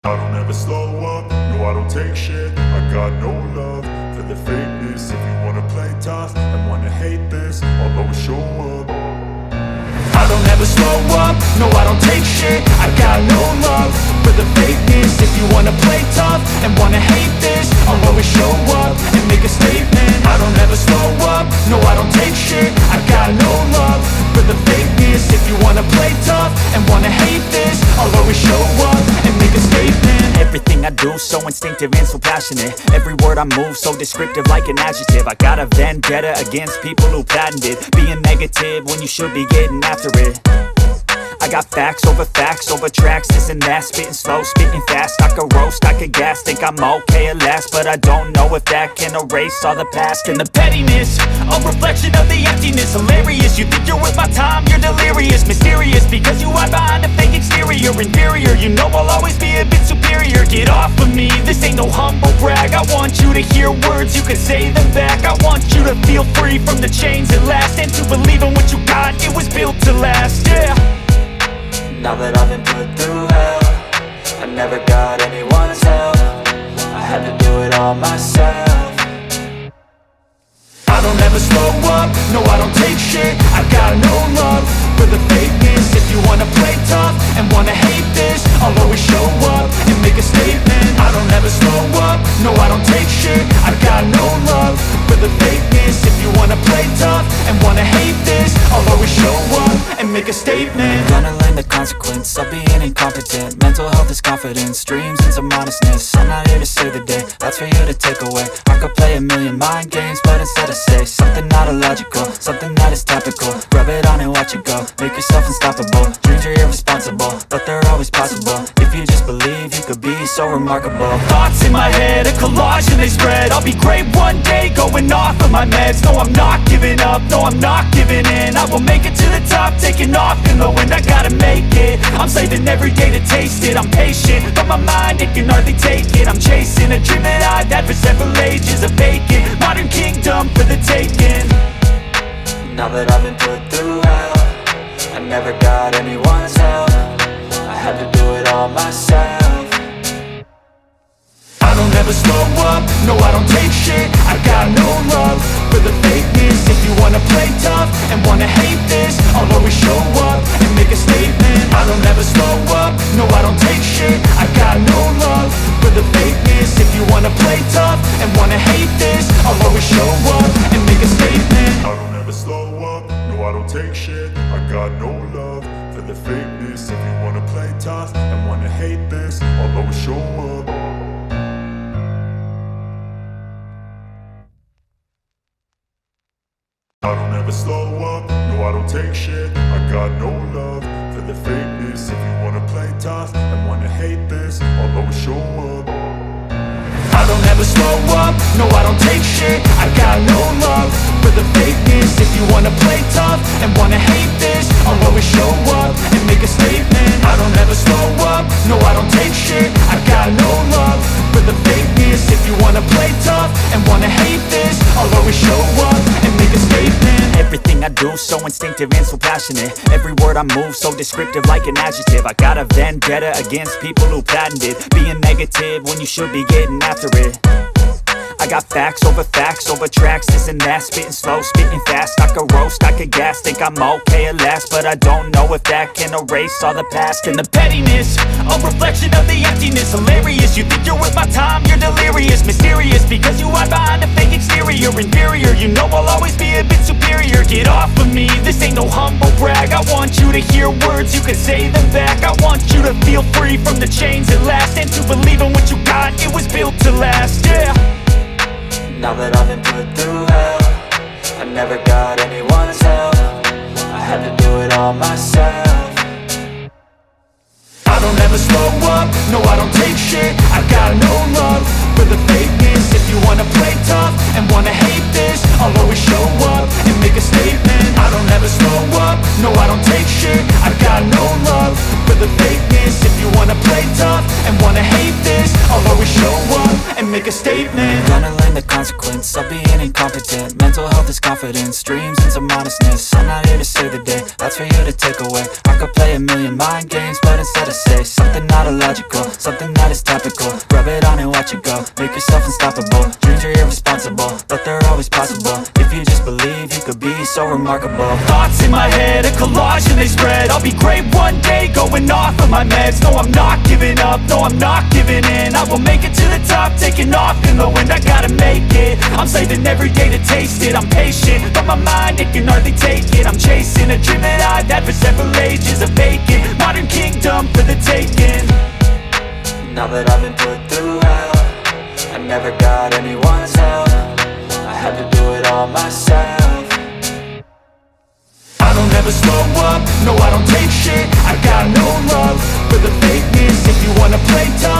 I don't ever slow up, no I don't take shit. I got no love for the fakeness. If you wanna play tough and wanna hate this, I'll always show up. I don't ever slow up, no I don't take shit. I got no love for the fakeness. If you wanna play tough and wanna hate this, I'll always show up and make a statement. I don't ever slow up, no I don't take shit. I got no love for the fakeness. If you wanna play tough and wanna hate this, I'll always show up and make a statement. Everything I do so instinctive and so passionate. Every word I move so descriptive like an adjective. I got a vendetta against people who patented being negative when you should be getting after it. I got facts over tracks, this and that. Spitting slow, spitting fast, I could roast, I could gas. Think I'm okay at last, but I don't know if that can erase all the past. And the pettiness, a reflection of the emptiness. Hilarious, you think you're worth my time, you're delirious. Mysterious, because you hide behind a fake exterior. Inferior, you know I'll always be a bit superior. Get off of me, this ain't no humble brag. I want you to hear words, you can say them back. I want you to feel free from the chains at last, and to believe in what you got, it was built to last, yeah. Now that I've been put through hell, I never got anyone's help. I had to do it all myself. I don't ever slow up, no I don't take shit. I got no love for the fakeness. If you wanna play tough and wanna hate this, I'll always show up and make a statement. I don't ever slow up, no I don't take shit. I got no love for the fakeness. If you wanna play tough and wanna hate this, I'll always show up and make a statement. Gonna learn the consequence of being incompetent. Mental health is confidence, dreams and some honestness. I'm not here to save the day, that's for you to take away. I could play a million mind games, but instead I say something not illogical, something that is topical. Rub it on and watch it go, make yourself unstoppable. Dreams are irresponsible, but they're always possible. If you just believe, you could be so remarkable. Thoughts in my head, a collage and they spread. I'll be great one day, going off of my meds. No, I'm not giving up, no, I'm not giving in. I will make it to the top, taking off in the wind. I gotta make it, I'm saving every day to taste it. I'm patient, but my mind, it can hardly take it. I'm chasing a dream that I've had for several ages. A vacant, modern kingdom for the taking. Now that I've been put through hell, I never got anyone's help. I had to do it all myself. I don't ever slow up, no I don't take shit. I got no love for the fakeness. If you wanna play tough and wanna hate this, I'll always show up and make a statement. I don't ever slow up, no I don't take shit. I got no love for the fakeness. If you wanna play tough and wanna hate this, I'll always show up and make a statement. I don't ever slow up, no I don't take shit. I got no love for the fakeness. If you wanna play tough and wanna hate this, I'll always show up. I don't ever slow up, no I don't take shit. I got no love for the fakeness. If you wanna play tough and wanna hate this, I'll always show up. I don't ever slow up, no I don't take shit. I got no love for the fakeness. If you wanna play tough and wanna hate this, I'll always show up and make a statement. I don't ever slow up, no I don't take shit. I got no love for the fakeness. If you wanna play tough and wanna hate this, I'll always show up and make a statement. Everything I do so instinctive and so passionate. Every word I move so descriptive like an adjective. I got a vendetta against people who patented being negative when you should be getting after it. I got facts over tracks, this and that. Spitting slow, spitting fast, I could roast, I could gas. Think I'm okay at last, but I don't know if that can erase all the past. And the pettiness, a reflection of the emptiness. Hilarious, you think you're worth my time, you're delirious. Mysterious, because you hide behind a fake exterior. Inferior, you know I'll always be a bit superior. Get off of me, this ain't no humble brag. I want you to hear words, you can say them back. I want you to feel free from the chains at last, and to believe in what you got, it was built to last, yeah. Now that I've been put through hell, I never got anyone's help. I had to do it all myself. I don't ever slow up, no I don't take shit. I got no love for the fakeness. If you wanna play tough and wanna hate this, I'll always show up and make a statement. I don't ever slow up, no I don't take shit. I got no love for the fakeness. If you wanna play tough and wanna hate this, I'll always show up and make a statement. Gonna learn the consequence of being incompetent. Mental health is confidence, dreams and some honestness. I'm not here to save the day, that's for you to take away. I could play a million mind games, but instead I say something not illogical, something that is topical. Rub it on and watch it go, make yourself unstoppable. Dreams are irresponsible, but they're always possible. If you just believe, you could be so remarkable. Thoughts in my head, a collage and they spread. I'll be great one day, going off of my meds. No, I'm not giving up, no, I'm not giving in. I will make it to the top, taking off in the wind. I gotta make it, I'm saving every day to taste it. I'm patient, but my mind, it can hardly take it. I'm chasing a dream that I've had for several ages. A vacant, modern kingdom for the taking. Now that I've been put through hell, I never got anyone's help. I had to do it all myself. I don't ever slow up, no I don't take shit. I got no love for the fakeness. If you wanna play tough